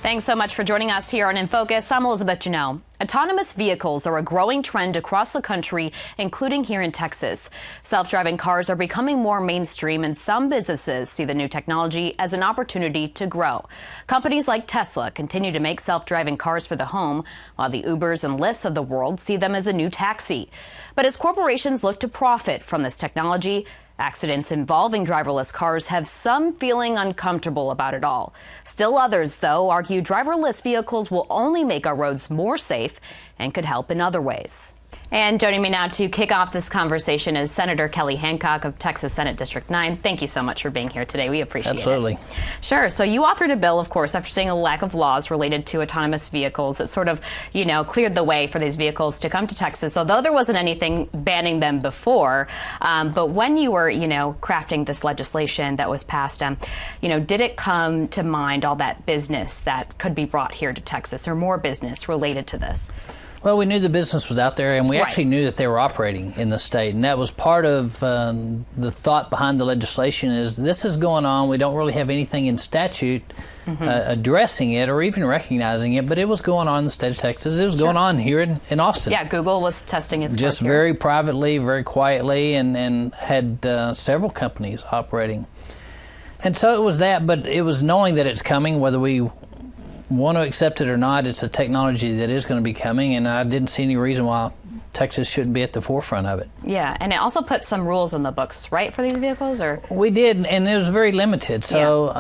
Thanks so much for joining us here on In Focus. I'm Elizabeth Janelle. Autonomous vehicles are a growing trend across the country, including here in Texas. Self-driving cars are becoming more mainstream, and some businesses see the new technology as an opportunity to grow. Companies like Tesla continue to make self-driving cars for the home, while the Ubers and Lyfts of the world see them as a new taxi. But as corporations look to profit from this technology, accidents involving driverless cars have some feeling uncomfortable about it all. Still others, though, argue driverless vehicles will only make our roads more safe and could help in other ways. And joining me now to kick off this conversation is Senator Kelly Hancock of Texas Senate District 9. Thank you so much for being here today. We appreciate it. Absolutely. Sure. So you authored a bill, of course, after seeing a lack of laws related to autonomous vehicles. It sort of, cleared the way for these vehicles to come to Texas, although there wasn't anything banning them before. But when you were, crafting this legislation that was passed, did it come to mind all that business that could be brought here to Texas, or more business related to this? Well, we knew the business was out there, and we actually knew that they were operating in the state, and that was part of the thought behind the legislation. Is this is going on, we don't really have anything in statute addressing it or even recognizing it, but it was going on in the state of Texas. It was going on here in Austin. Yeah, Google was testing its just very privately, very quietly, and had several companies operating. And so it was that, but it was knowing that it's coming, whether we want to accept it or not. It's a technology that is going to be coming, and I didn't see any reason why Texas shouldn't be at the forefront of it. Yeah, and it also put some rules in the books, right, for these vehicles? Or we did, and it was very limited. So,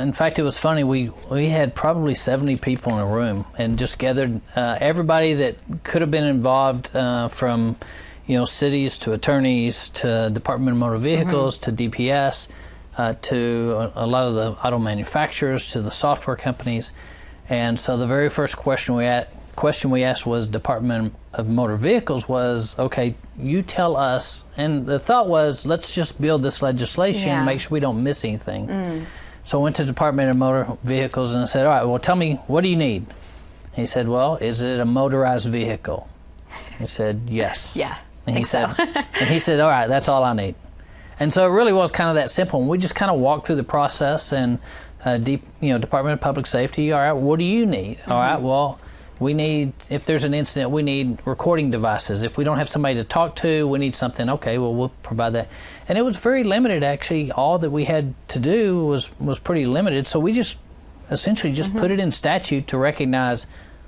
in fact, it was funny. We had probably 70 people in a room and just gathered everybody that could have been involved, from cities to attorneys to Department of Motor Vehicles to DPS to a lot of the auto manufacturers to the software companies. And so the very first question we asked was Department of Motor Vehicles was, okay, you tell us, and the thought was, let's just build this legislation and make sure we don't miss anything. So I went to Department of Motor Vehicles and I said, all right, well, tell me, what do you need? He said, well, is it a motorized vehicle? I said, yes. Yeah, and he said, all right, that's all I need. And so it really was kind of that simple. And we just kind of walked through the process, and Department of Public Safety, all right, what do you need? All right, well, we need, if there's an incident, we need recording devices. If we don't have somebody to talk to, we need something. Okay, well, we'll provide that. And it was very limited, actually. All that we had to do was pretty limited. So we just essentially just put it in statute to recognize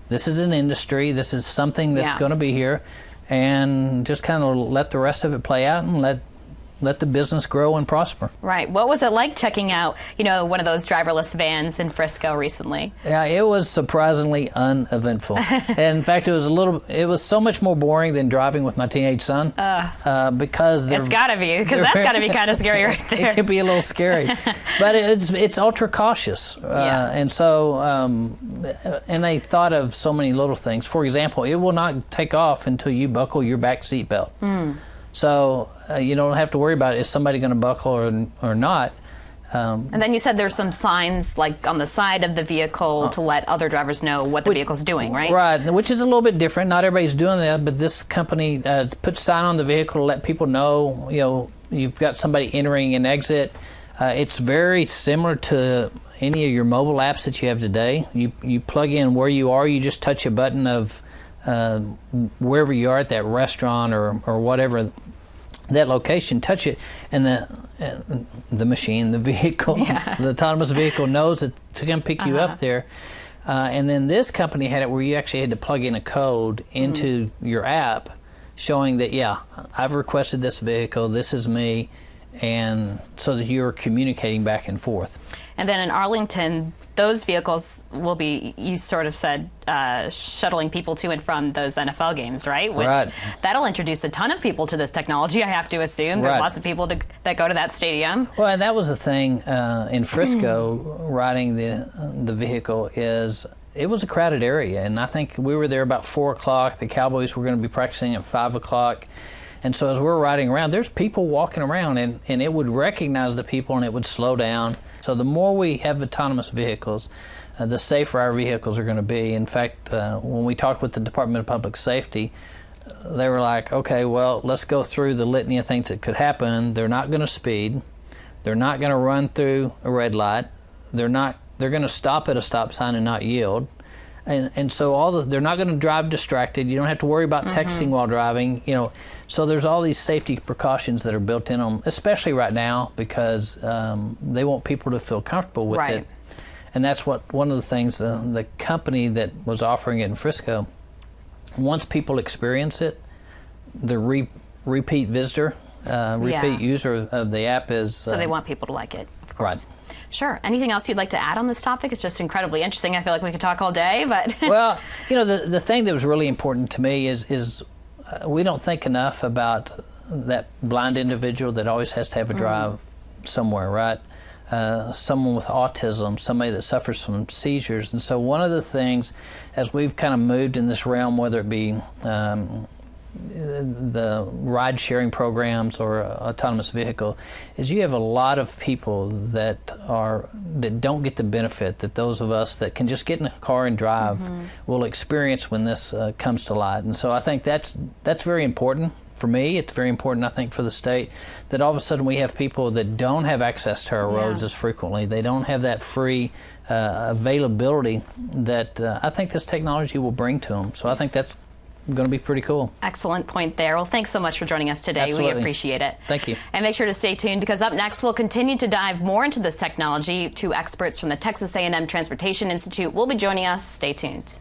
this is an industry, this is something that's going to be here, and just kind of let the rest of it play out and let the business grow and prosper. Right. What was it like checking out, one of those driverless vans in Frisco recently? Yeah, it was surprisingly uneventful. And in fact, it was so much more boring than driving with my teenage son. Because it's got to be, because that's got to be kind of scary right there. It can be a little scary, but it's ultra cautious. And so, and they thought of so many little things. For example, it will not take off until you buckle your back seat belt. So you don't have to worry about is somebody going to buckle or not. And then you said there's some signs like on the side of the vehicle to let other drivers know what the vehicle's doing, right? Right, which is a little bit different. Not everybody's doing that, but this company puts a sign on the vehicle to let people know, you've got somebody entering and exit. It's very similar to any of your mobile apps that you have today. You plug in where you are, you just touch a button of wherever you are at that restaurant or whatever that location, touch it, and the machine, the vehicle, the autonomous vehicle knows that to come pick you up there. And then this company had it where you actually had to plug in a code into your app showing that, I've requested this vehicle, this is me, and so that you're communicating back and forth. And then in Arlington, those vehicles will be, you sort of said, shuttling people to and from those NFL games, right? Which that'll introduce a ton of people to this technology, I have to assume. There's lots of people that go to that stadium. Well, and that was the thing in Frisco, riding the vehicle is, it was a crowded area. And I think we were there about 4 o'clock. The Cowboys were going to be practicing at 5 o'clock. And so as we're riding around, there's people walking around, and it would recognize the people and it would slow down. So the more we have autonomous vehicles, the safer our vehicles are going to be. In fact, when we talked with the Department of Public Safety, they were like, okay, well, let's go through the litany of things that could happen. They're not going to speed. They're not going to run through a red light. They're not They're going to stop at a stop sign and not yield. And so they're not going to drive distracted. You don't have to worry about texting while driving. So there's all these safety precautions that are built in them, especially right now, because they want people to feel comfortable with it. And that's one of the things the company that was offering it in Frisco. Once people experience it, the repeat visitor, repeat user of the app is. So they want people to like it, of course. Right. Sure. Anything else you'd like to add on this topic? It's just incredibly interesting. I feel like we could talk all day, but. Well, the thing that was really important to me is we don't think enough about that blind individual that always has to have a drive somewhere, right? Someone with autism, somebody that suffers from seizures. And so one of the things, as we've kind of moved in this realm, whether it be the ride-sharing programs or autonomous vehicle, is you have a lot of people that don't get the benefit that those of us that can just get in a car and drive will experience when this comes to light. And so I think that's very important. For me, it's very important, I think, for the state, that all of a sudden we have people that don't have access to our roads as frequently. They don't have that free availability that I think this technology will bring to them. So I think that's going to be pretty cool. Excellent point there. Well, thanks so much for joining us today. Absolutely. We appreciate it. Thank you. And make sure to stay tuned, because up next we'll continue to dive more into this technology. Two experts from the Texas A&M Transportation Institute will be joining us. Stay tuned.